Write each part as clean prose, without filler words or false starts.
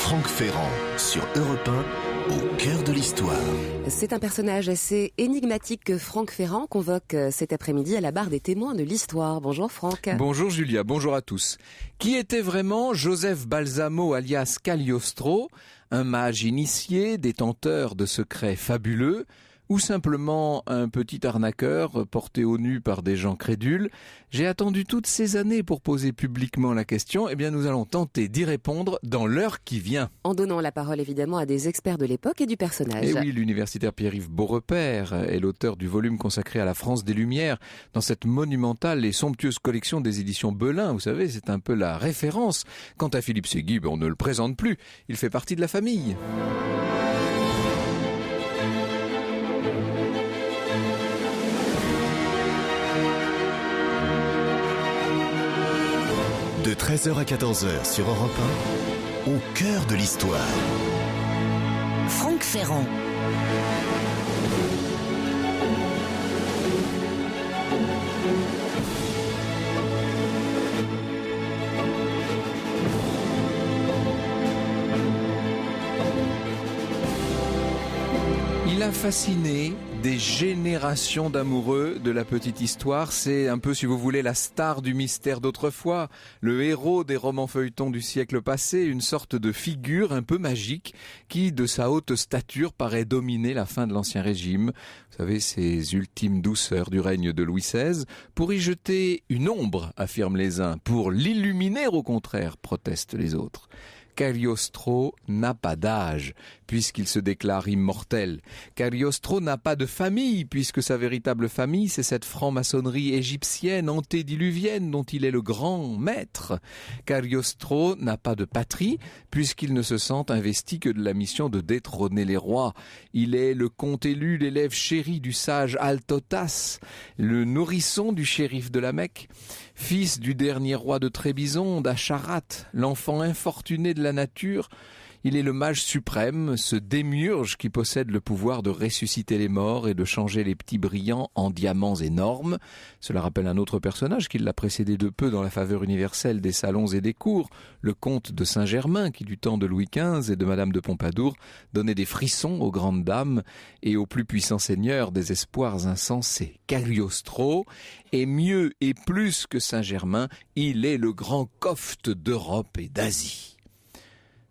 Franck Ferrand sur Europe 1, au cœur de l'histoire. C'est un personnage assez énigmatique que Franck Ferrand convoque cet après-midi à la barre des témoins de l'histoire. Bonjour Franck. Bonjour Julia, bonjour à tous. Qui était vraiment Joseph Balsamo alias Cagliostro, un mage initié, détenteur de secrets fabuleux, ou simplement un petit arnaqueur porté au nu par des gens crédules? J'ai attendu toutes ces années pour poser publiquement la question. Eh bien, nous allons tenter d'y répondre dans l'heure qui vient. En donnant la parole évidemment à des experts de l'époque et du personnage. Et oui, l'universitaire Pierre-Yves Beaurepaire est l'auteur du volume consacré à la France des Lumières dans cette monumentale et somptueuse collection des éditions Belin. Vous savez, c'est un peu la référence. Quant à Philippe Séguy, on ne le présente plus. Il fait partie de la famille. De 13h à 14h sur Europe 1, au cœur de l'histoire. Franck Ferrand. Il a fasciné des générations d'amoureux de la petite histoire. C'est un peu, si vous voulez, la star du mystère d'autrefois, le héros des romans feuilletons du siècle passé, une sorte de figure un peu magique qui, de sa haute stature, paraît dominer la fin de l'Ancien Régime. Vous savez, ces ultimes douceurs du règne de Louis XVI. Pour y jeter une ombre, affirment les uns, pour l'illuminer au contraire, protestent les autres. Cagliostro n'a pas d'âge, puisqu'il se déclare immortel. Cagliostro n'a pas de famille, puisque sa véritable famille, c'est cette franc-maçonnerie égyptienne, antédiluvienne, dont il est le grand maître. Cagliostro n'a pas de patrie, puisqu'il ne se sent investi que de la mission de détrôner les rois. Il est le comte élu, l'élève chéri du sage Altotas, le nourrisson du shérif de la Mecque, fils du dernier roi de Trébizonde, d'Acharat, l'enfant infortuné de la nature. Il est le mage suprême, ce démiurge qui possède le pouvoir de ressusciter les morts et de changer les petits brillants en diamants énormes. Cela rappelle un autre personnage qui l'a précédé de peu dans la faveur universelle des salons et des cours, le comte de Saint-Germain qui du temps de Louis XV et de Madame de Pompadour donnait des frissons aux grandes dames et aux plus puissants seigneurs des espoirs insensés. Cagliostro est mieux et plus que Saint-Germain, il est le grand Kofte d'Europe et d'Asie.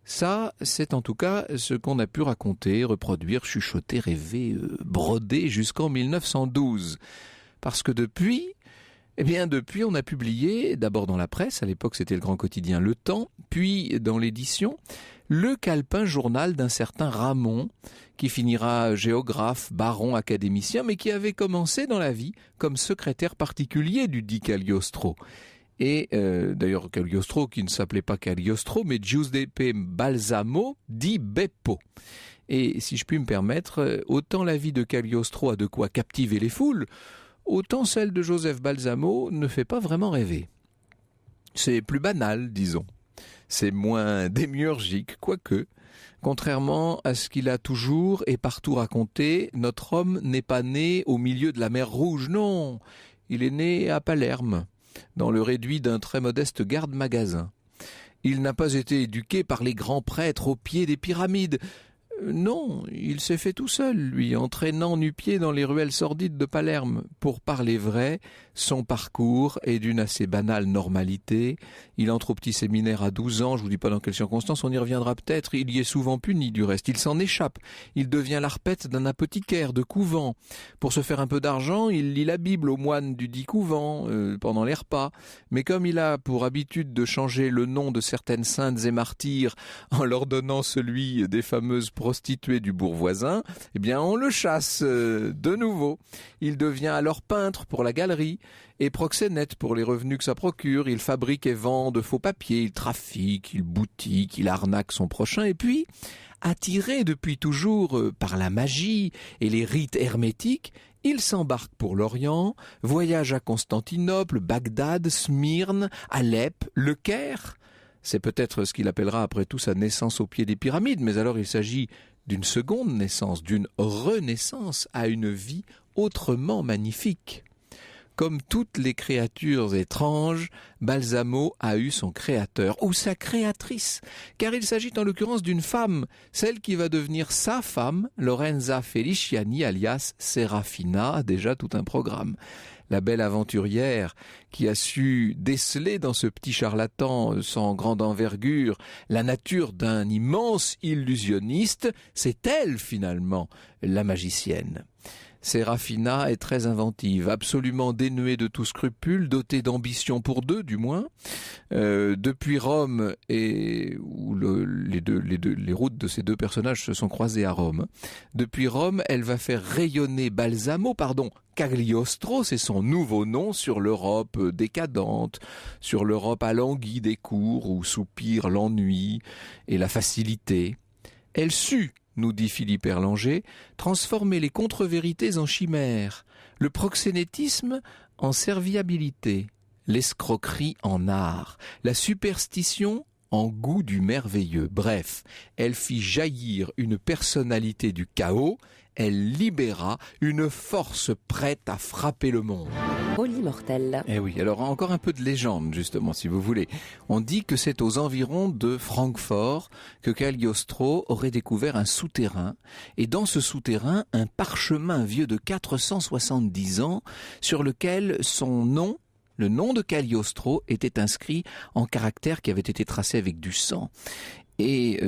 Ça, c'est en tout cas ce qu'on a pu raconter, reproduire, chuchoter, rêver, broder jusqu'en 1912. Parce que depuis, on a publié, d'abord dans la presse, à l'époque c'était le grand quotidien Le Temps, puis dans l'édition, le calepin journal d'un certain Ramon, qui finira géographe, baron, académicien, mais qui avait commencé dans la vie comme secrétaire particulier du dit Cagliostro. Et d'ailleurs Cagliostro qui ne s'appelait pas Cagliostro mais Giuseppe Balsamo dit Beppo. Et si je puis me permettre, autant la vie de Cagliostro a de quoi captiver les foules, autant celle de Joseph Balsamo ne fait pas vraiment rêver. C'est plus banal, disons. C'est moins démiurgique, quoique. Contrairement à ce qu'il a toujours et partout raconté, notre homme n'est pas né au milieu de la mer Rouge, non. Il est né à Palerme, dans le réduit d'un très modeste garde-magasin. Il n'a pas été éduqué par les grands prêtres au pied des pyramides. Non, il s'est fait tout seul, lui, entraînant nu-pied dans les ruelles sordides de Palerme. Pour parler vrai, son parcours est d'une assez banale normalité. Il entre au petit séminaire à 12 ans, je vous dis pas dans quelles circonstances, on y reviendra peut-être. Il y est souvent puni du reste, il s'en échappe. Il devient l'arpète d'un apothicaire de couvent. Pour se faire un peu d'argent, il lit la Bible aux moines du dit couvent pendant les repas. Mais comme il a pour habitude de changer le nom de certaines saintes et martyrs en leur donnant celui des fameuses prostituée du bourg voisin, eh bien on le chasse de nouveau. Il devient alors peintre pour la galerie et proxénète pour les revenus que ça procure. Il fabrique et vend de faux papiers, il trafique, il boutique, il arnaque son prochain et puis, attiré depuis toujours par la magie et les rites hermétiques, il s'embarque pour l'Orient, voyage à Constantinople, Bagdad, Smyrne, Alep, Le Caire. C'est peut-être ce qu'il appellera après tout sa naissance au pied des pyramides, mais alors il s'agit d'une seconde naissance, d'une renaissance à une vie autrement magnifique. Comme toutes les créatures étranges, Balsamo a eu son créateur, ou sa créatrice, car il s'agit en l'occurrence d'une femme, celle qui va devenir sa femme, Lorenza Feliciani, alias Serafina, déjà tout un programme. La belle aventurière qui a su déceler dans ce petit charlatan sans grande envergure la nature d'un immense illusionniste, c'est elle finalement, la magicienne. Serafina est très inventive, absolument dénuée de tout scrupule, dotée d'ambition pour deux du moins. Depuis Rome, où les routes de ces deux personnages se sont croisées à Rome, depuis Rome, elle va faire rayonner Cagliostro, c'est son nouveau nom, sur l'Europe décadente, sur l'Europe alanguie des cours où soupire l'ennui et la facilité. Elle sut, nous dit Philippe Erlanger, transformer les contre-vérités en chimères, le proxénétisme en serviabilité, l'escroquerie en art, la superstition en goût du merveilleux. Bref, elle fit jaillir une personnalité du chaos, elle libéra une force prête à frapper le monde. Paul Immortel. Eh oui, alors encore un peu de légende justement si vous voulez. On dit que c'est aux environs de Francfort que Cagliostro aurait découvert un souterrain, et dans ce souterrain un parchemin vieux de 470 ans sur lequel son nom, le nom de Cagliostro, était inscrit en caractères qui avaient été tracés avec du sang. Et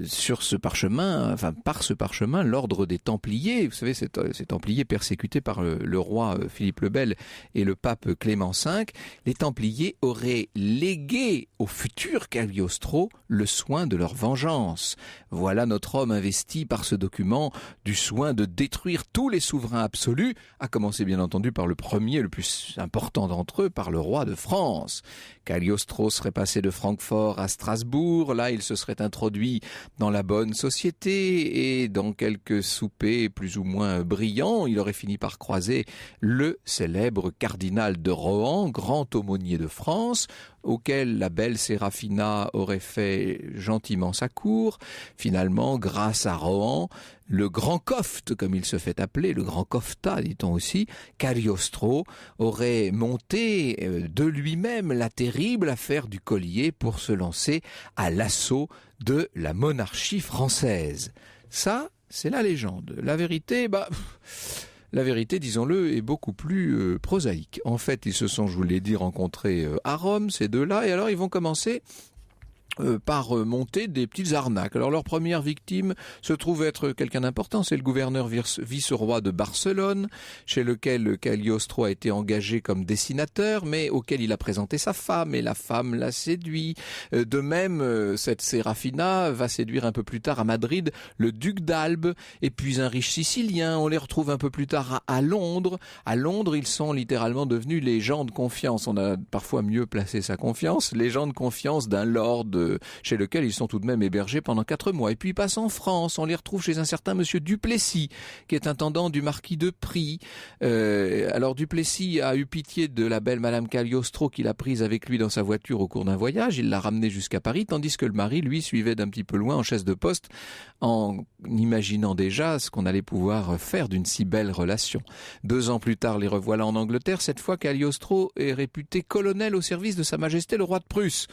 sur ce parchemin, par ce parchemin, l'ordre des Templiers, vous savez, ces Templiers persécutés par le roi Philippe le Bel et le pape Clément V, les Templiers auraient légué au futur Cagliostro le soin de leur vengeance. Voilà notre homme investi par ce document du soin de détruire tous les souverains absolus, à commencer bien entendu par le premier, le plus important d'entre eux, par le roi de France. Cagliostro serait passé de Francfort à Strasbourg, là il se serait introduit dans la bonne société et dans quelques soupers plus ou moins brillants, il aurait fini par croiser le célèbre cardinal de Rohan, grand aumônier de France, auquel la belle Serafina aurait fait gentiment sa cour. Finalement, grâce à Rohan, le grand Cofte, comme il se fait appeler, le grand Cofta, dit-on aussi, Cagliostro aurait monté de lui-même la terrible affaire du collier pour se lancer à l'assaut de la monarchie française. Ça, c'est la légende. La vérité, la vérité, disons-le, est beaucoup plus prosaïque. En fait, ils se sont, je vous l'ai dit, rencontrés à Rome, ces deux-là, et alors ils vont commencer par monter des petites arnaques. Alors leur première victime se trouve être quelqu'un d'important, c'est le gouverneur vice-roi de Barcelone, chez lequel Cagliostro a été engagé comme dessinateur, mais auquel il a présenté sa femme, et la femme l'a séduit. De même, cette Serafina va séduire un peu plus tard à Madrid le duc d'Albe, et puis un riche Sicilien. On les retrouve un peu plus tard à Londres. À Londres, ils sont littéralement devenus les gens de confiance. On a parfois mieux placé sa confiance, les gens de confiance d'un lord chez lequel ils sont tout de même hébergés pendant 4 mois. Et puis ils passent en France, on les retrouve chez un certain monsieur Duplessis, qui est intendant du marquis de Prie. Alors Duplessis a eu pitié de la belle madame Cagliostro qu'il a prise avec lui dans sa voiture au cours d'un voyage, il l'a ramenée jusqu'à Paris, tandis que le mari, lui, suivait d'un petit peu loin en chaise de poste, en imaginant déjà ce qu'on allait pouvoir faire d'une si belle relation. 2 ans plus tard, les revoilà en Angleterre. Cette fois, Cagliostro est réputé colonel au service de Sa Majesté le roi de Prusse.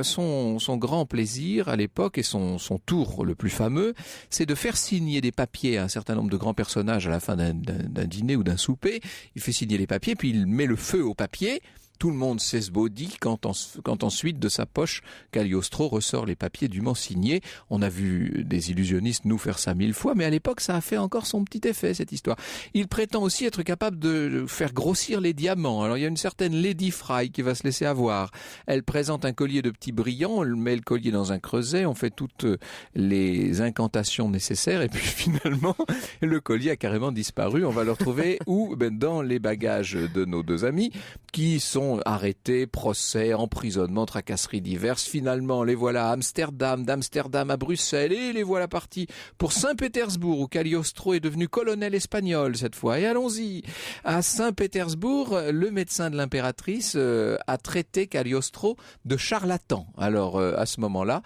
Son grand plaisir à l'époque et son tour le plus fameux, c'est de faire signer des papiers à un certain nombre de grands personnages à la fin d'un dîner ou d'un souper. Il fait signer les papiers, puis il met le feu au papier. Tout le monde s'esbaudit quand ensuite de sa poche, Cagliostro ressort les papiers dûment signés. On a vu des illusionnistes nous faire ça 1000 fois, mais à l'époque ça a fait encore son petit effet, cette histoire. Il prétend aussi être capable de faire grossir les diamants. Alors il y a une certaine Lady Fry qui va se laisser avoir. Elle présente un collier de petits brillants, elle met le collier dans un creuset, on fait toutes les incantations nécessaires et puis finalement le collier a carrément disparu. On va le retrouver où? Dans les bagages de nos 2 amis qui sont sont arrêtés, procès, emprisonnement, tracasseries diverses. Finalement, les voilà à Amsterdam, d'Amsterdam à Bruxelles, et les voilà partis pour Saint-Pétersbourg, où Cagliostro est devenu colonel espagnol cette fois. Et allons-y, à Saint-Pétersbourg, le médecin de l'impératrice a traité Cagliostro de charlatan. Alors, à ce moment-là,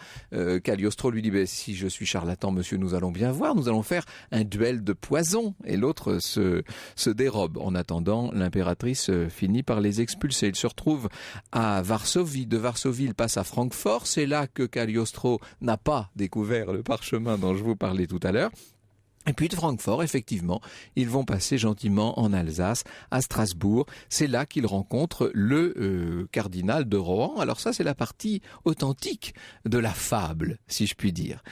Cagliostro lui dit « Si je suis charlatan, monsieur, nous allons bien voir, nous allons faire un duel de poison. » Et l'autre se dérobe. En attendant, l'impératrice finit par les expulser. Il se retrouve à Varsovie. De Varsovie, il passe à Francfort. C'est là que Cagliostro n'a pas découvert le parchemin dont je vous parlais tout à l'heure. Et puis de Francfort, effectivement, ils vont passer gentiment en Alsace, à Strasbourg. C'est là qu'ils rencontrent le cardinal de Rohan. Alors ça, c'est la partie authentique de la fable, si je puis dire.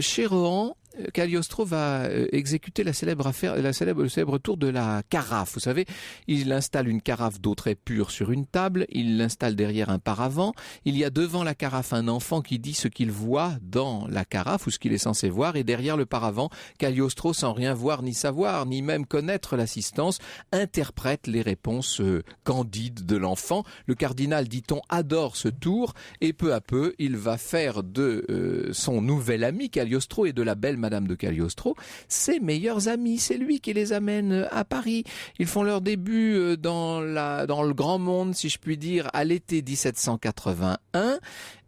Chez Rohan, Cagliostro va exécuter le célèbre tour de la carafe. Vous savez, il installe une carafe d'eau très pure sur une table, il l'installe derrière un paravent, il y a devant la carafe un enfant qui dit ce qu'il voit dans la carafe ou ce qu'il est censé voir, et derrière le paravent, Cagliostro, sans rien voir ni savoir, ni même connaître l'assistance, interprète les réponses candides de l'enfant. Le cardinal, dit-on, adore ce tour, et peu à peu, il va faire de son nouvel ami Cagliostro et de la belle Madame de Cagliostro ses meilleurs amis. C'est lui qui les amène à Paris. Ils font leur début dans le grand monde, si je puis dire, à l'été 1781.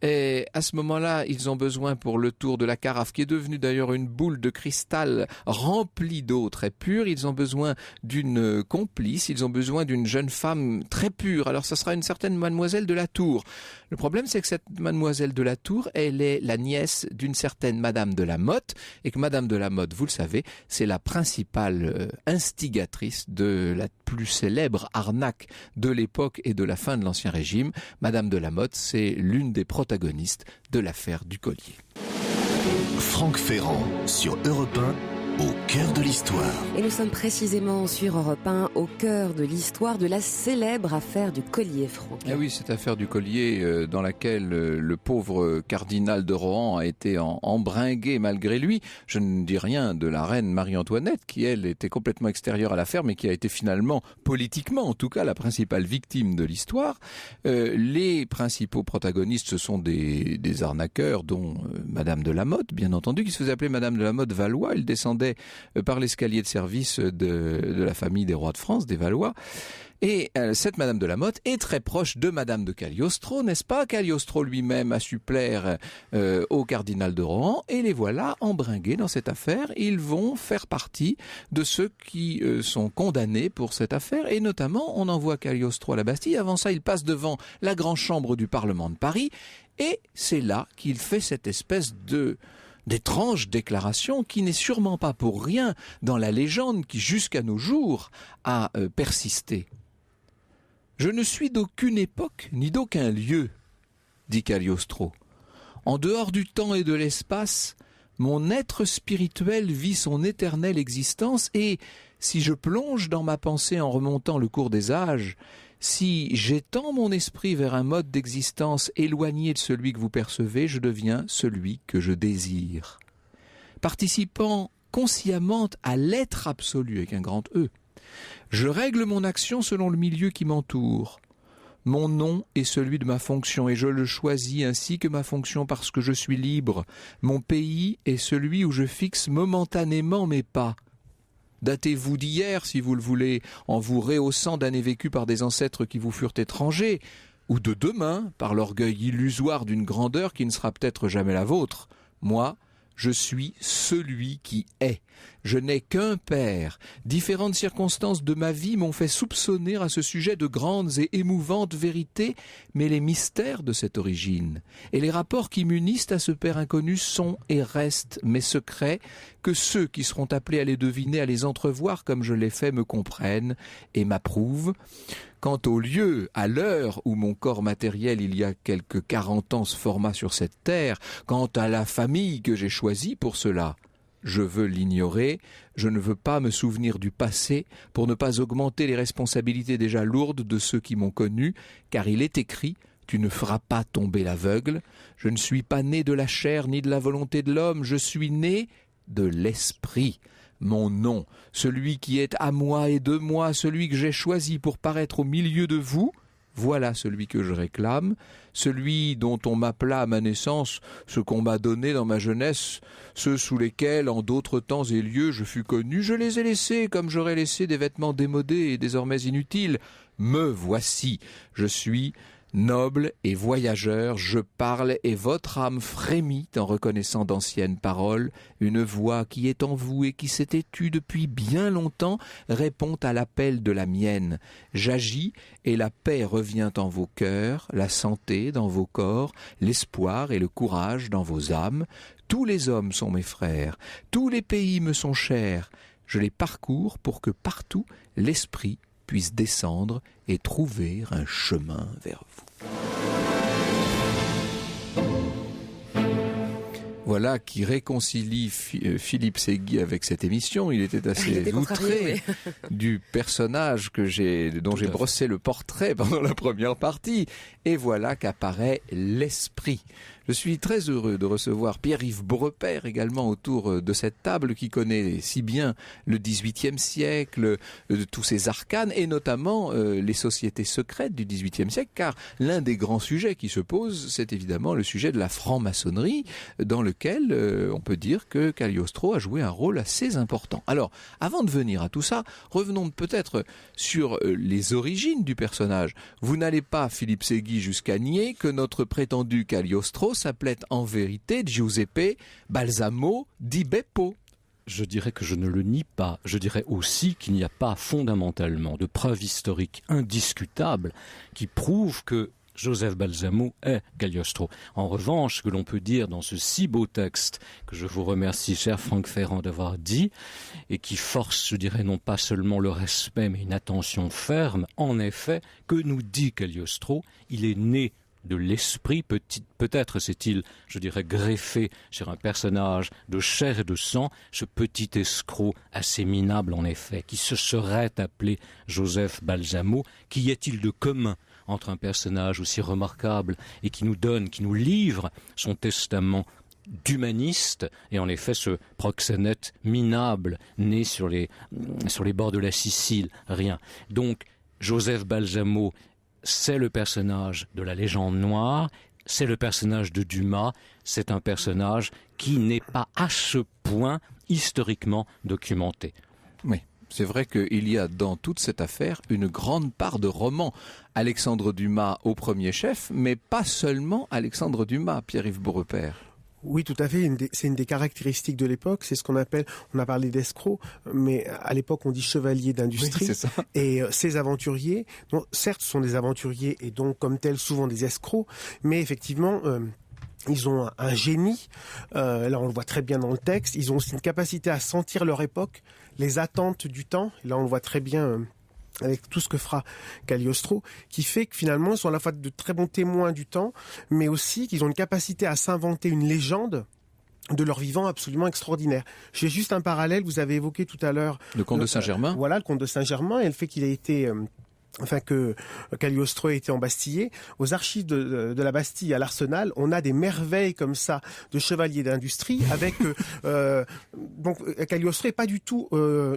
Et à ce moment-là, ils ont besoin pour le tour de la carafe, qui est devenue d'ailleurs une boule de cristal remplie d'eau très pure, ils ont besoin d'une complice, ils ont besoin d'une jeune femme très pure. Alors ça sera une certaine mademoiselle de la Tour. Le problème, c'est que cette mademoiselle de la Tour, elle est la nièce d'une certaine Madame de la Motte, et que Madame de la Motte, vous le savez, c'est la principale instigatrice de la plus célèbre arnaque de l'époque et de la fin de l'Ancien Régime. Madame de la Motte, c'est l'une des protagonistes de l'affaire du collier. Franck Ferrand sur Europe 1, au cœur de l'histoire. Et nous sommes précisément sur Europe 1, au cœur de l'histoire de la célèbre affaire du collier, Franck. Ah oui, cette affaire du collier dans laquelle le pauvre cardinal de Rohan a été embringué malgré lui. Je ne dis rien de la reine Marie-Antoinette qui, elle, était complètement extérieure à l'affaire, mais qui a été finalement, politiquement en tout cas, la principale victime de l'histoire. Les principaux protagonistes, ce sont des arnaqueurs, dont Madame de la Motte, bien entendu, qui se faisait appeler Madame de la Motte Valois. Il descendait par l'escalier de service de la famille des rois de France, des Valois. Et cette Madame de la Motte est très proche de Madame de Cagliostro, n'est-ce pas? Cagliostro lui-même a su plaire au cardinal de Rohan, et les voilà embringués dans cette affaire. Ils vont faire partie de ceux qui sont condamnés pour cette affaire, et notamment on envoie Cagliostro à la Bastille. Avant ça, il passe devant la grande chambre du Parlement de Paris, et c'est là qu'il fait cette espèce d'étrange déclaration qui n'est sûrement pas pour rien dans la légende qui jusqu'à nos jours a persisté. « Je ne suis d'aucune époque ni d'aucun lieu, dit Cagliostro. En dehors du temps et de l'espace, mon être spirituel vit son éternelle existence, et si je plonge dans ma pensée en remontant le cours des âges, si j'étends mon esprit vers un mode d'existence éloigné de celui que vous percevez, je deviens celui que je désire. Participant consciemment à l'être absolu avec un grand E, je règle mon action selon le milieu qui m'entoure. Mon nom est celui de ma fonction et je le choisis ainsi que ma fonction parce que je suis libre. Mon pays est celui où je fixe momentanément mes pas. Datez-vous d'hier, si vous le voulez, en vous rehaussant d'années vécues par des ancêtres qui vous furent étrangers, ou de demain, par l'orgueil illusoire d'une grandeur qui ne sera peut-être jamais la vôtre. Moi, je suis celui qui est. Je n'ai qu'un père. Différentes circonstances de ma vie m'ont fait soupçonner à ce sujet de grandes et émouvantes vérités, mais les mystères de cette origine et les rapports qui m'unissent à ce père inconnu sont et restent mes secrets, que ceux qui seront appelés à les deviner, à les entrevoir comme je l'ai fait, me comprennent et m'approuvent. Quant au lieu, à l'heure où mon corps matériel, il y a quelques 40 ans, se forma sur cette terre, quant à la famille que j'ai choisie pour cela, je veux l'ignorer, je ne veux pas me souvenir du passé pour ne pas augmenter les responsabilités déjà lourdes de ceux qui m'ont connu, car il est écrit « Tu ne feras pas tomber l'aveugle ». Je ne suis pas né de la chair ni de la volonté de l'homme, je suis né de l'esprit. Mon nom, celui qui est à moi et de moi, celui que j'ai choisi pour paraître au milieu de vous, voilà celui que je réclame, celui dont on m'appela à ma naissance, ce qu'on m'a donné dans ma jeunesse, ceux sous lesquels, en d'autres temps et lieux, je fus connu, je les ai laissés comme j'aurais laissé des vêtements démodés et désormais inutiles. Me voici, je suis noble et voyageur, je parle et votre âme frémit en reconnaissant d'anciennes paroles. Une voix qui est en vous et qui s'était tue depuis bien longtemps répond à l'appel de la mienne. J'agis et la paix revient en vos cœurs, la santé dans vos corps, l'espoir et le courage dans vos âmes. Tous les hommes sont mes frères, tous les pays me sont chers. Je les parcours pour que partout l'esprit puisse descendre et trouver un chemin vers vous. Voilà qui réconcilie Philippe Ségui avec cette émission. Il était assez outré du personnage dont j'ai brossé le portrait pendant la première partie. Et voilà qu'apparaît l'esprit. Je suis très heureux de recevoir Pierre-Yves Beaurepaire également autour de cette table qui connaît si bien le XVIIIe siècle, tous ses arcanes et notamment les sociétés secrètes du XVIIIe siècle, car l'un des grands sujets qui se pose, c'est évidemment le sujet de la franc-maçonnerie, dans lequel on peut dire que Cagliostro a joué un rôle assez important. Alors, avant de venir à tout ça, revenons peut-être sur les origines du personnage. Vous n'allez pas, Philippe Ségui, jusqu'à nier que notre prétendu Cagliostro s'appelait en vérité Giuseppe Balsamo di Beppo. Je dirais que je ne le nie pas. Je dirais aussi qu'il n'y a pas fondamentalement de preuves historiques indiscutables qui prouvent que Joseph Balsamo est Cagliostro. En revanche, ce que l'on peut dire dans ce si beau texte, que je vous remercie, cher Franck Ferrand, d'avoir dit, et qui force, je dirais, non pas seulement le respect, mais une attention ferme, en effet, que nous dit Cagliostro, il est né de l'esprit, peut-être s'est-il, je dirais, greffé sur un personnage de chair et de sang, ce petit escroc assez minable en effet, qui se serait appelé Joseph Balsamo. Qu'y a-t-il de commun entre un personnage aussi remarquable et qui nous livre son testament d'humaniste, et en effet ce proxénète minable né sur les bords de la Sicile? Rien. Donc Joseph Balsamo, c'est le personnage de la légende noire, c'est le personnage de Dumas, c'est un personnage qui n'est pas à ce point historiquement documenté. Oui. C'est vrai qu'il y a dans toute cette affaire une grande part de roman. Alexandre Dumas au premier chef, mais pas seulement Alexandre Dumas, Pierre-Yves Beaurepaire. Oui, tout à fait. C'est une des caractéristiques de l'époque. C'est ce qu'on appelle, on a parlé d'escrocs, mais à l'époque on dit chevalier d'industrie. Oui, c'est ça. Et ces aventuriers, donc, certes, sont des aventuriers et donc comme tels souvent des escrocs, mais effectivement, ils ont un génie. Là, on le voit très bien dans le texte. Ils ont aussi une capacité à sentir leur époque, les attentes du temps. Là, on le voit très bien. Avec tout ce que fera Cagliostro, qui fait que finalement ils sont à la fois de très bons témoins du temps, mais aussi qu'ils ont une capacité à s'inventer une légende de leur vivant absolument extraordinaire. J'ai juste un parallèle, vous avez évoqué tout à l'heure... Le comte de Saint-Germain. Voilà, le comte de Saint-Germain, et le fait qu'il ait été... que Cagliostro a été embastillé. Aux archives de la Bastille, à l'Arsenal, on a des merveilles comme ça de chevaliers d'industrie avec donc Cagliostro est pas du tout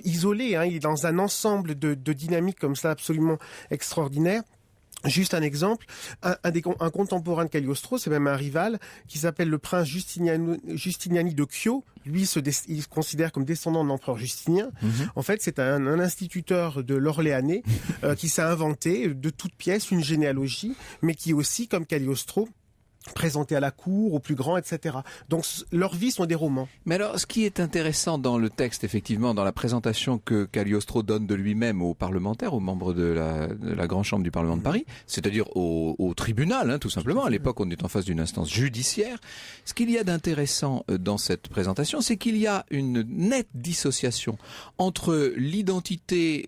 isolé, hein, il est dans un ensemble de dynamiques comme ça absolument extraordinaire. Juste un exemple, un contemporain de Cagliostro, c'est même un rival, qui s'appelle le prince Justiniani de Chio. Lui, il se considère comme descendant de l'empereur Justinien. En fait, c'est un instituteur de l'Orléanais qui s'est inventé de toutes pièces une généalogie, mais qui aussi, comme Cagliostro, présentés à la cour, aux plus grands, etc. Donc leurs vies sont des romans. Mais alors, ce qui est intéressant dans le texte, effectivement, dans la présentation que Cagliostro donne de lui-même aux parlementaires, aux membres de la Grande Chambre du Parlement de Paris, c'est-à-dire au tribunal, hein, tout simplement. À l'époque, on est en face d'une instance judiciaire. Ce qu'il y a d'intéressant dans cette présentation, c'est qu'il y a une nette dissociation entre l'identité,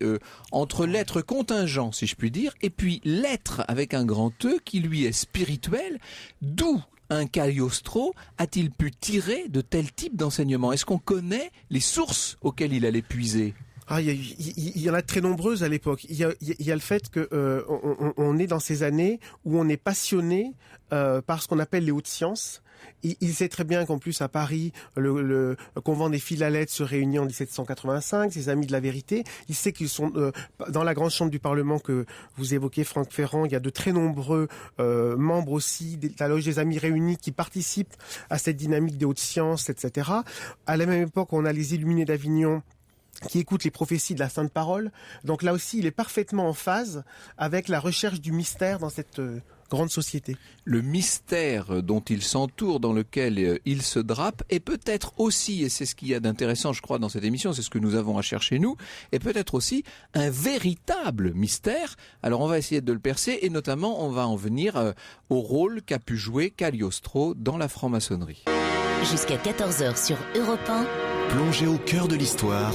entre l'être contingent, si je puis dire, et puis l'être avec un grand E qui lui est spirituel. D'où un Cagliostro a-t-il pu tirer de tel type d'enseignement? Est-ce qu'on connaît les sources auxquelles il allait puiser? Il y en a très nombreuses à l'époque. Il y a le fait que on est dans ces années où on est passionné par ce qu'on appelle les hautes sciences. Il sait très bien qu'en plus à Paris, le convent des Philalèthes se réunit en 1785, ses amis de la vérité. Il sait qu'ils sont dans la grande chambre du Parlement que vous évoquez, Franck Ferrand. Il y a de très nombreux membres aussi de la loge des Amis réunis qui participent à cette dynamique des hautes sciences, etc. À la même époque, on a les Illuminés d'Avignon qui écoutent les prophéties de la Sainte Parole. Donc là aussi, il est parfaitement en phase avec la recherche du mystère dans cette grande société. Le mystère dont il s'entoure, dans lequel il se drape, est peut-être aussi, et c'est ce qu'il y a d'intéressant, je crois, dans cette émission, c'est ce que nous avons à chercher nous, est peut-être aussi un véritable mystère. Alors on va essayer de le percer, et notamment on va en venir au rôle qu'a pu jouer Cagliostro dans la franc-maçonnerie. Jusqu'à 14h sur Europe 1. Plongez au cœur de l'histoire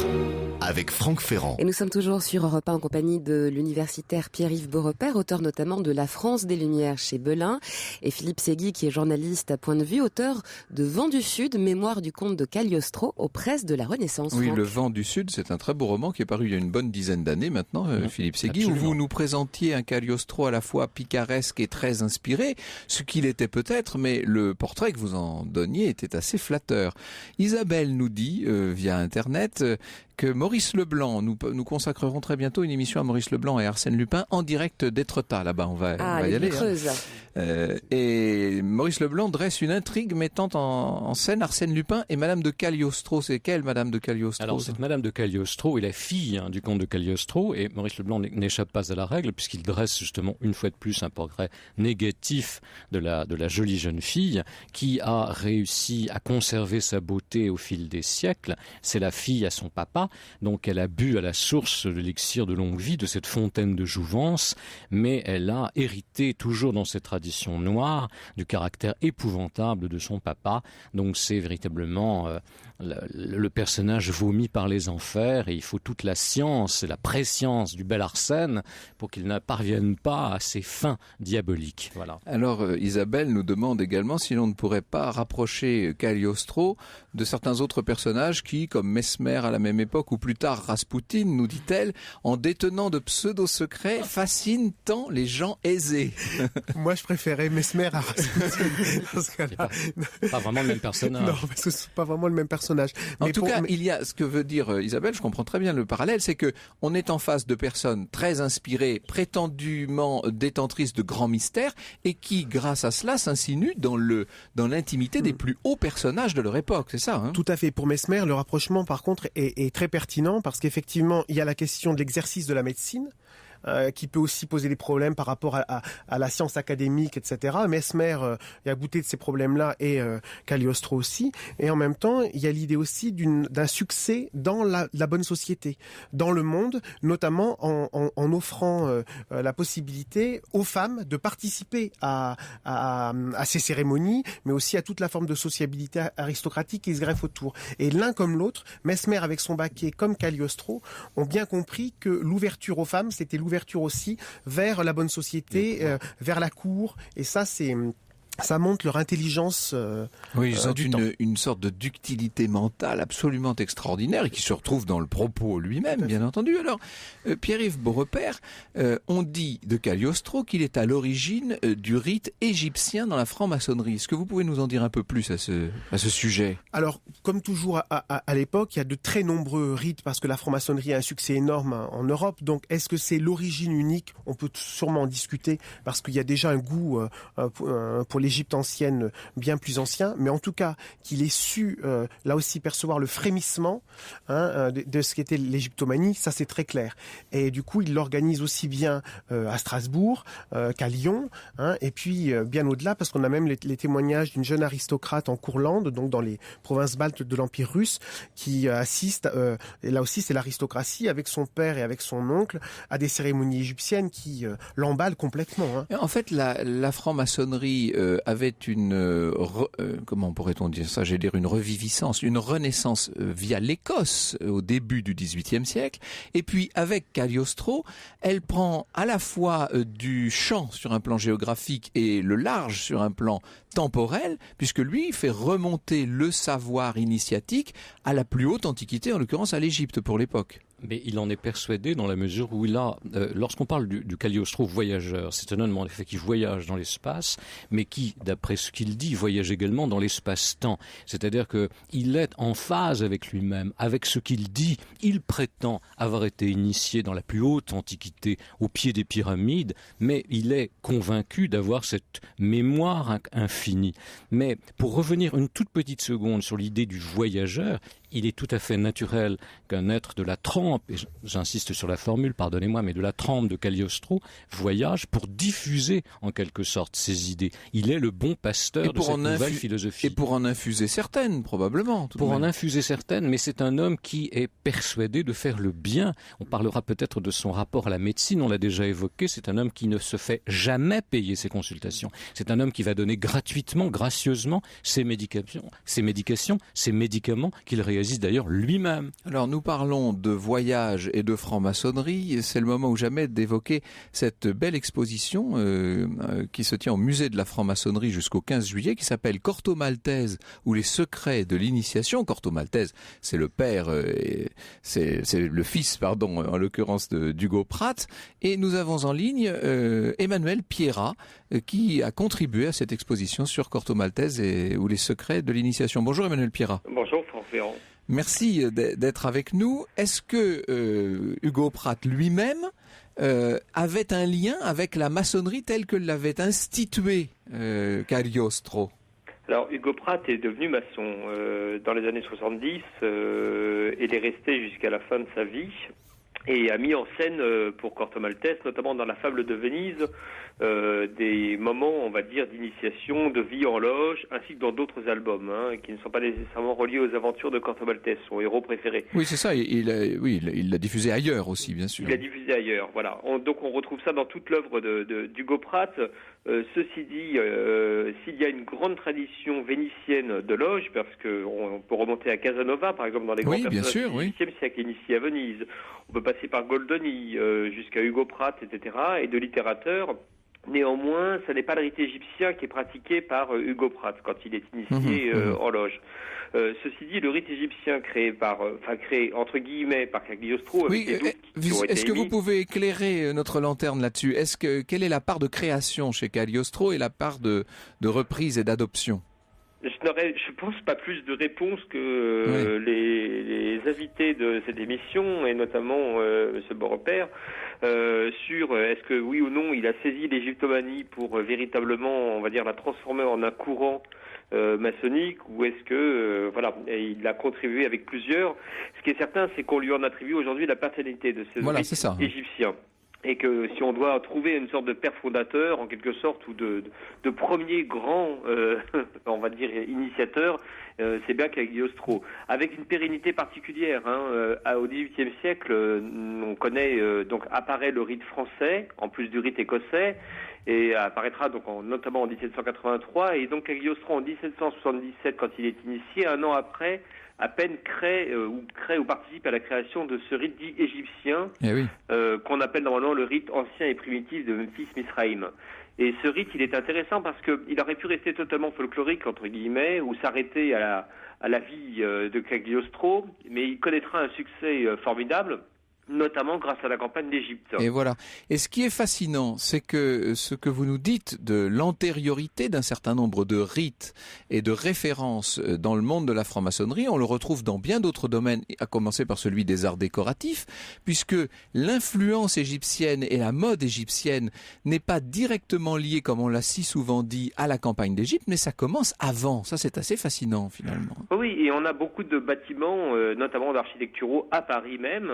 avec Franck Ferrand. Et nous sommes toujours sur Europe 1 en compagnie de l'universitaire Pierre-Yves Beaurepaire, auteur notamment de La France des Lumières chez Belin, et Philippe Segui, qui est journaliste à Point de Vue, auteur de Vent du Sud, mémoire du comte de Cagliostro aux presses de la Renaissance. Oui, Franck. Le Vent du Sud, c'est un très beau roman qui est paru il y a une bonne dizaine d'années maintenant, Philippe Segui, où vous nous présentiez un Cagliostro à la fois picaresque et très inspiré, ce qu'il était peut-être, mais le portrait que vous en donniez était assez flatteur. Isabelle nous dit, via Internet, que Maurice Leblanc, nous consacrerons très bientôt une émission à Maurice Leblanc et Arsène Lupin en direct d'Étretat, là-bas, on va y aller. Et Maurice Leblanc dresse une intrigue mettant en scène Arsène Lupin et Madame de Cagliostro. C'est quelle Madame de Cagliostro? Alors cette Madame de Cagliostro est la fille du comte de Cagliostro, et Maurice Leblanc n'échappe pas à la règle puisqu'il dresse justement une fois de plus un portrait négatif de la jolie jeune fille qui a réussi à conserver sa beauté au fil des siècles. C'est la fille à son papa, donc elle a bu à la source de l'élixir de longue vie, de cette fontaine de jouvence, mais elle a hérité toujours dans cette tradition noire du caractère épouvantable de son papa. Donc c'est véritablement le personnage vomi par les enfers, et il faut toute la science et la préscience du bel Arsène pour qu'il ne parvienne pas à ses fins diaboliques. Voilà. Alors Isabelle nous demande également si l'on ne pourrait pas rapprocher Cagliostro de certains autres personnages qui, comme Mesmer à la même époque, ou plus tard Raspoutine, nous dit-elle, en détenant de pseudo-secrets, fascinent tant les gens aisés. Moi, je préférais Mesmer à Raspoutine. Dans ce cas-là. Pas vraiment le même personnage. Non, parce que c'est pas vraiment le même personnage. En tout cas, il y a ce que veut dire Isabelle, je comprends très bien le parallèle, c'est que on est en face de personnes très inspirées, prétendument détentrices de grands mystères, et qui, grâce à cela, s'insinuent dans l'intimité des plus hauts personnages de leur époque, c'est ça, hein? Tout à fait. Pour Mesmer, le rapprochement, par contre, est très pertinent, parce qu'effectivement, il y a la question de l'exercice de la médecine, qui peut aussi poser des problèmes par rapport à la science académique, etc. Mesmer il a goûté de ces problèmes-là, et Cagliostro aussi. Et en même temps, il y a l'idée aussi d'un succès dans la bonne société, dans le monde, notamment en offrant la possibilité aux femmes de participer à ces cérémonies, mais aussi à toute la forme de sociabilité aristocratique qui se greffe autour. Et l'un comme l'autre, Mesmer avec son baquet comme Cagliostro, ont bien compris que l'ouverture aux femmes, c'était l'ouverture aussi vers la bonne société, vers la cour, et ça montre leur intelligence oui, ils ont du temps. une sorte de ductilité mentale absolument extraordinaire et qui se retrouve dans le propos lui-même, bien entendu. Alors, Pierre-Yves Beaurepaire, on dit de Cagliostro qu'il est à l'origine du rite égyptien dans la franc-maçonnerie. Est-ce que vous pouvez nous en dire un peu plus à ce sujet? Alors, comme toujours à l'époque, il y a de très nombreux rites parce que la franc-maçonnerie a un succès énorme en Europe. Donc, est-ce que c'est l'origine unique? On peut sûrement en discuter parce qu'il y a déjà un goût pour l'Égypte ancienne bien plus ancien, mais en tout cas qu'il ait su là aussi percevoir le frémissement de ce qu'était l'égyptomanie, ça c'est très clair. Et du coup, il l'organise aussi bien à Strasbourg qu'à Lyon, et puis bien au-delà, parce qu'on a même les témoignages d'une jeune aristocrate en Courlande, donc dans les provinces baltes de l'Empire russe, qui assiste, et là aussi c'est l'aristocratie, avec son père et avec son oncle, à des cérémonies égyptiennes qui l'emballent complètement. En fait, la franc-maçonnerie avait comment pourrait-on dire ça? J'allais dire une reviviscence, une renaissance via l'Écosse au début du XVIIIe siècle. Et puis avec Cagliostro, elle prend à la fois du champ sur un plan géographique et le large sur un plan temporel, puisque lui fait remonter le savoir initiatique à la plus haute antiquité, en l'occurrence à l'Égypte pour l'époque. Mais il en est persuadé dans la mesure où lorsqu'on parle du Cagliostro voyageur, c'est un homme en effet qui voyage dans l'espace, mais qui, d'après ce qu'il dit, voyage également dans l'espace-temps. C'est-à-dire qu'il est en phase avec lui-même, avec ce qu'il dit. Il prétend avoir été initié dans la plus haute antiquité, au pied des pyramides, mais il est convaincu d'avoir cette mémoire infinie. Mais pour revenir une toute petite seconde sur l'idée du voyageur, il est tout à fait naturel qu'un être de la trempe, et j'insiste sur la formule, pardonnez-moi, mais de la trempe de Cagliostro, voyage pour diffuser en quelque sorte ses idées. Il est le bon pasteur de cette nouvelle philosophie. Et pour en infuser certaines, probablement. Pour en infuser certaines, mais c'est un homme qui est persuadé de faire le bien. On parlera peut-être de son rapport à la médecine, on l'a déjà évoqué, c'est un homme qui ne se fait jamais payer ses consultations. C'est un homme qui va donner gratuitement, gracieusement, ses médications, ses médicaments qu'il réalise d'ailleurs lui-même. Alors nous parlons de voyage et de franc-maçonnerie, c'est le moment ou jamais d'évoquer cette belle exposition qui se tient au musée de la franc-maçonnerie jusqu'au 15 juillet, qui s'appelle Corto Maltese ou les secrets de l'initiation. Corto Maltese, c'est le père, c'est le fils, pardon, en l'occurrence d'Hugo Pratt, et nous avons en ligne Emmanuel Pierrat qui a contribué à cette exposition sur Corto Maltese ou les secrets de l'initiation. Bonjour Emmanuel Pierrat. Bonjour Franck Ferrand. Merci d'être avec nous. Est-ce que Hugo Pratt lui-même avait un lien avec la maçonnerie telle que l'avait instituée Cagliostro? Alors Hugo Pratt est devenu maçon dans les années 70 et il est resté jusqu'à la fin de sa vie et a mis en scène pour Corto Maltese, notamment dans la Fable de Venise, des moments, on va dire, d'initiation, de vie en loge, ainsi que dans d'autres albums, qui ne sont pas nécessairement reliés aux aventures de Corto Maltese, son héros préféré. Oui, c'est ça. Il l'a diffusé ailleurs aussi, bien sûr. Il l'a diffusé ailleurs, voilà. Donc on retrouve ça dans toute l'œuvre d'Hugo Pratt. Ceci dit, s'il y a une grande tradition vénitienne de loge, parce qu'on peut remonter à Casanova, par exemple, dans les grands personnages du XVIIIe siècle, initiés à Venise. On peut passer par Goldoni jusqu'à Hugo Pratt, etc., et de littérateurs. Néanmoins, ce n'est pas le rite égyptien qui est pratiqué par Hugo Pratt quand il est initié en loge. Ceci dit, le rite égyptien créé entre guillemets par Cagliostro. Oui, est-ce que vous pouvez éclairer notre lanterne là-dessus? Quelle est la part de création chez Cagliostro et la part de reprise et d'adoption? Je pense pas plus de réponses que les invités de cette émission, et notamment M. Beaurepaire, sur est-ce que oui ou non il a saisi l'égyptomanie pour véritablement, on va dire, la transformer en un courant maçonnique, ou est-ce que il a contribué avec plusieurs. Ce qui est certain, c'est qu'on lui en attribue aujourd'hui la paternité de ce rite égyptien. Et que si on doit trouver une sorte de père fondateur, en quelque sorte, ou de premier grand, on va dire, initiateur, c'est bien Cagliostro. Avec une pérennité particulière. Au XVIIIe siècle, on connaît, donc apparaît le rite français, en plus du rite écossais, et apparaîtra donc notamment en 1783, et donc Cagliostro en 1777, quand il est initié, un an après, à peine crée ou participe à la création de ce rite dit égyptien, qu'on appelle normalement le rite ancien et primitif de Memphis-Misraïm. Et ce rite, il est intéressant parce qu'il aurait pu rester totalement folklorique, entre guillemets, ou s'arrêter à la vie de Cagliostro, mais il connaîtra un succès formidable, notamment grâce à la campagne d'Égypte. Et voilà. Et ce qui est fascinant, c'est que ce que vous nous dites de l'antériorité d'un certain nombre de rites et de références dans le monde de la franc-maçonnerie, on le retrouve dans bien d'autres domaines, à commencer par celui des arts décoratifs, puisque l'influence égyptienne et la mode égyptienne n'est pas directement liée, comme on l'a si souvent dit, à la campagne d'Égypte, mais ça commence avant. Ça, c'est assez fascinant, finalement. Oui, et on a beaucoup de bâtiments, notamment d'architecturaux à Paris même,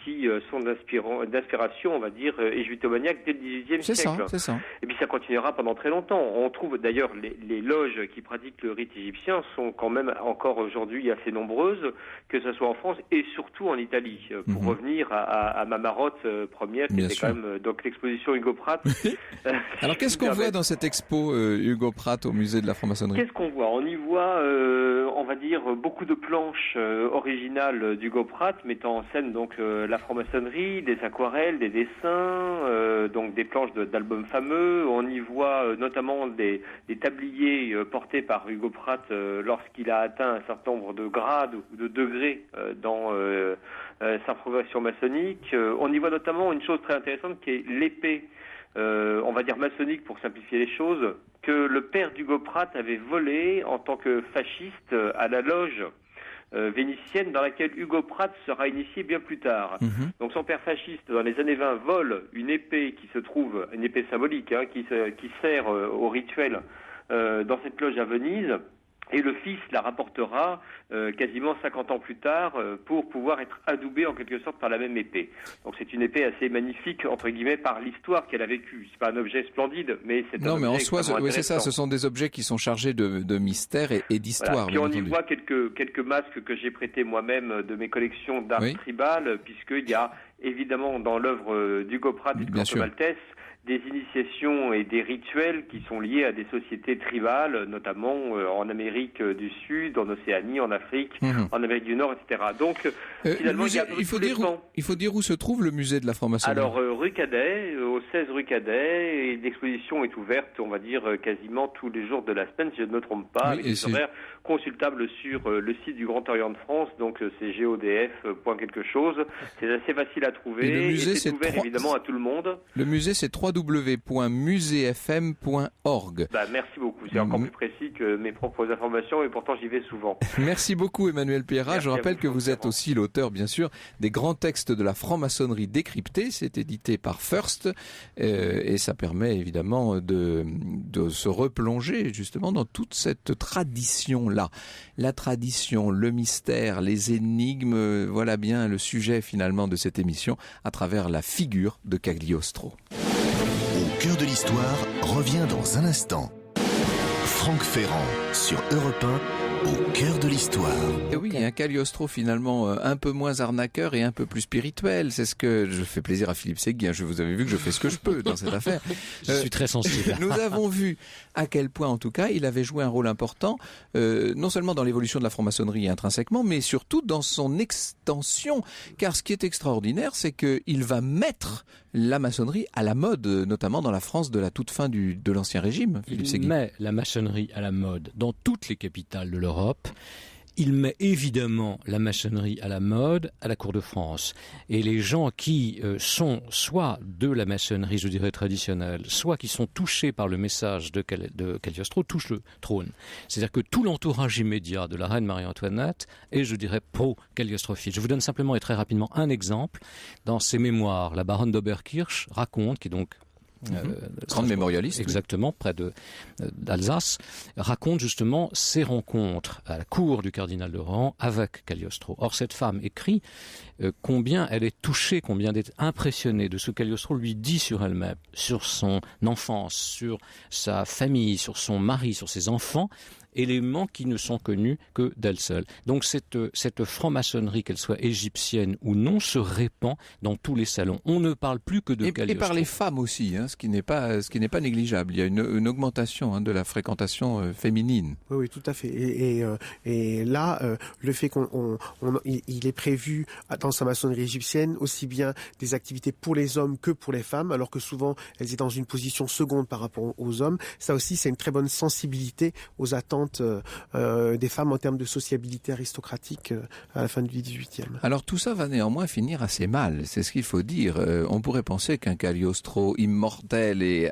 qui sont d'inspiration, on va dire, égyptomaniaque dès le XVIIIe siècle. C'est ça. Et puis ça continuera pendant très longtemps. On trouve d'ailleurs les loges qui pratiquent le rite égyptien sont quand même encore aujourd'hui assez nombreuses, que ce soit en France et surtout en Italie. Pour revenir à ma marotte première, qui était quand même donc l'exposition Hugo Pratt. Alors qu'est-ce qu'on voit dans cette expo Hugo Pratt au musée de la franc-maçonnerie? Qu'est-ce qu'on voit? On y voit, on va dire, dire, beaucoup de planches originales d'Hugo Pratt mettant en scène donc la franc-maçonnerie, des aquarelles, des dessins, donc des planches d'albums fameux. On y voit notamment des tabliers portés par Hugo Pratt lorsqu'il a atteint un certain nombre de grades ou de degrés dans sa progression maçonnique. On y voit notamment une chose très intéressante qui est l'épée, on va dire maçonnique pour simplifier les choses, que le père d'Hugo Pratt avait volé en tant que fasciste à la loge vénitienne dans laquelle Hugo Pratt sera initié bien plus tard. Donc son père fasciste dans les années 20 vole une épée qui se trouve, une épée symbolique, qui sert au rituel dans cette loge à Venise. Et le fils la rapportera quasiment 50 ans plus tard pour pouvoir être adoubé en quelque sorte par la même épée. Donc c'est une épée assez magnifique, entre guillemets, par l'histoire qu'elle a vécue. C'est pas un objet splendide, mais c'est un objet en soi, oui, c'est ça, ce sont des objets qui sont chargés de mystère et d'histoire. Voilà. Puis on y voit quelques masques que j'ai prêtés moi-même de mes collections d'art tribal, puisqu'il y a évidemment dans l'œuvre d'Hugo Pratt et de Corto Maltese des initiations et des rituels qui sont liés à des sociétés tribales, notamment en Amérique du Sud, en Océanie, en Afrique, en Amérique du Nord, etc. Donc, finalement, il faut dire où se trouve le musée de la franc-maçonnerie. Alors, rue Cadet, au 16 rue Cadet, et l'exposition est ouverte, on va dire, quasiment tous les jours de la semaine, si je ne me trompe pas, avec des horaires consultables sur le site du Grand Orient de France, donc c'est godf.quelque chose. C'est assez facile à trouver, et le musée, c'est ouvert évidemment à tout le monde. Le musée, c'est www.museefm.org. Merci beaucoup, c'est encore plus précis que mes propres informations et pourtant j'y vais souvent. Merci beaucoup Emmanuel Pierrat. Merci. Je rappelle que vous êtes aussi l'auteur bien sûr des grands textes de la franc-maçonnerie décryptés. C'est édité par First et ça permet évidemment de se replonger justement dans toute cette tradition-là. La tradition, le mystère, les énigmes, voilà bien le sujet finalement de cette émission à travers la figure de Cagliostro. Au cœur de l'histoire revient dans un instant. Franck Ferrand sur Europe 1, au cœur de l'histoire. Et oui, un Cagliostro finalement un peu moins arnaqueur et un peu plus spirituel. C'est ce que je fais plaisir à Philippe Segui. Vous avez vu que je fais ce que je peux dans cette affaire. Je suis très sensible. Nous avons vu à quel point, en tout cas, il avait joué un rôle important, non seulement dans l'évolution de la franc-maçonnerie intrinsèquement, mais surtout dans son extension. Car ce qui est extraordinaire, c'est qu'il va mettre la maçonnerie à la mode, notamment dans la France de la toute fin de l'Ancien Régime. Philippe Segui. Il met la maçonnerie à la mode dans toutes les capitales de l'Europe. Il met évidemment la maçonnerie à la mode à la cour de France. Et les gens qui sont soit de la maçonnerie, je dirais, traditionnelle, soit qui sont touchés par le message de Cagliostro, touchent le trône. C'est-à-dire que tout l'entourage immédiat de la reine Marie-Antoinette est, je dirais, pro-Cagliostrophile. Je vous donne simplement et très rapidement un exemple. Dans ses mémoires, la baronne d'Oberkirch raconte, qui est donc grande mémorialiste, exactement, près d'Alsace, raconte justement ses rencontres à la cour du cardinal de Rohan avec Cagliostro. Or, cette femme écrit combien elle est touchée, combien elle est impressionnée de ce que Cagliostro lui dit sur elle-même, sur son enfance, sur sa famille, sur son mari, sur ses enfants, éléments qui ne sont connus que d'elle seule. Donc cette franc-maçonnerie, qu'elle soit égyptienne ou non, se répand dans tous les salons. On ne parle plus que de Cagliostro. Et par les femmes aussi, ce qui n'est pas négligeable. Il y a une augmentation de la fréquentation féminine. Oui, tout à fait. Et là, le fait qu'il est prévu dans sa maçonnerie égyptienne aussi bien des activités pour les hommes que pour les femmes, alors que souvent elles étaient dans une position seconde par rapport aux hommes. Ça aussi, c'est une très bonne sensibilité aux attentes des femmes en termes de sociabilité aristocratique à la fin du XVIIIe. Alors tout ça va néanmoins finir assez mal, c'est ce qu'il faut dire. On pourrait penser qu'un Cagliostro immortel et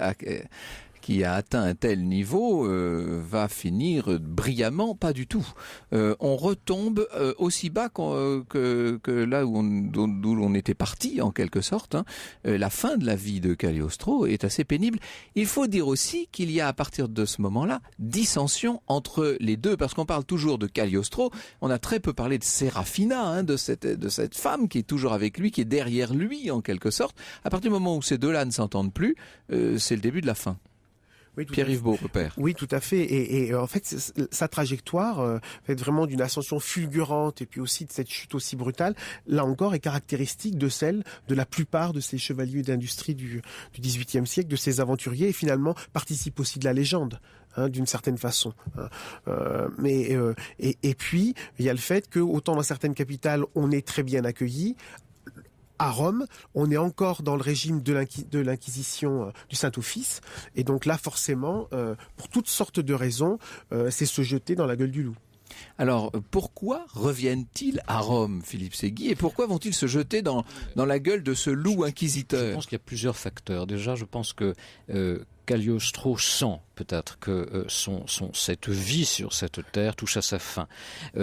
qui a atteint un tel niveau va finir brillamment, pas du tout. On retombe aussi bas que là d'où l'on était parti en quelque sorte. La fin de la vie de Cagliostro est assez pénible. Il faut dire aussi qu'il y a à partir de ce moment-là dissension entre les deux, parce qu'on parle toujours de Cagliostro, on a très peu parlé de Serafina, de cette femme qui est toujours avec lui, qui est derrière lui en quelque sorte. À partir du moment où ces deux-là ne s'entendent plus, c'est le début de la fin. Pierre-Yves Beaurepaire. Oui, tout à fait. Et en fait, sa trajectoire, fait vraiment d'une ascension fulgurante et puis aussi de cette chute aussi brutale, là encore, est caractéristique de celle de la plupart de ces chevaliers d'industrie du XVIIIe siècle, de ces aventuriers, et finalement participe aussi de la légende. D'une certaine façon. Et puis, il y a le fait que, autant dans certaines capitales, on est très bien accueilli, à Rome, on est encore dans le régime de l'Inquisition du Saint-Office. Et donc là, forcément, pour toutes sortes de raisons, c'est se jeter dans la gueule du loup. Alors, pourquoi reviennent-ils à Rome, Philippe Séguy, et pourquoi vont-ils se jeter dans la gueule de ce loup inquisiteur ? Je pense qu'il y a plusieurs facteurs. Déjà, je pense que Cagliostro sent peut-être que cette vie sur cette terre touche à sa fin.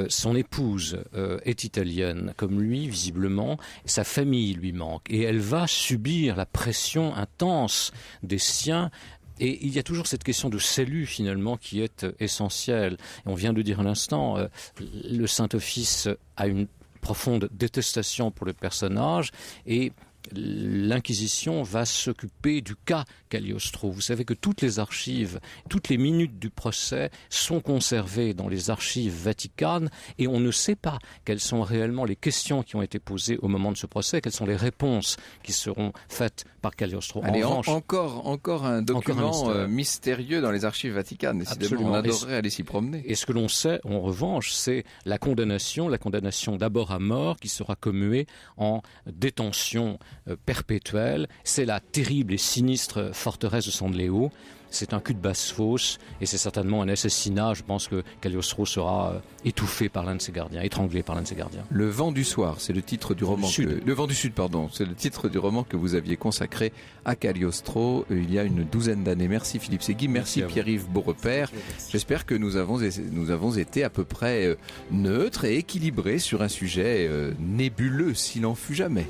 Son épouse est italienne, comme lui, visiblement. Sa famille lui manque. Et elle va subir la pression intense des siens. Et il y a toujours cette question de salut, finalement, qui est essentielle. Et on vient de dire à l'instant, le Saint-Office a une profonde détestation pour le personnage et l'Inquisition va s'occuper du cas Cagliostro. Vous savez que toutes les archives, toutes les minutes du procès sont conservées dans les archives vaticanes et on ne sait pas quelles sont réellement les questions qui ont été posées au moment de ce procès, quelles sont les réponses qui seront faites par Cagliostro. Allez, encore un document mystérieux dans les archives vaticanes. Décidément, absolument. On adorerait aller s'y promener. Et ce que l'on sait, en revanche, c'est la condamnation d'abord à mort qui sera commuée en détention perpétuelle. C'est la terrible et sinistre forteresse de San Leo. C'est un cul de basse-fosse et c'est certainement un assassinat. Je pense que Cagliostro sera étouffé par l'un de ses gardiens, étranglé par l'un de ses gardiens. Le vent du soir, c'est le titre du roman. Le vent du sud, pardon. C'est le titre du roman que vous aviez consacré à Cagliostro il y a une douzaine d'années. Merci Philippe Séguy, merci Pierre-Yves Beaurepaire. J'espère que nous avons été à peu près neutres et équilibrés sur un sujet nébuleux, s'il en fut jamais.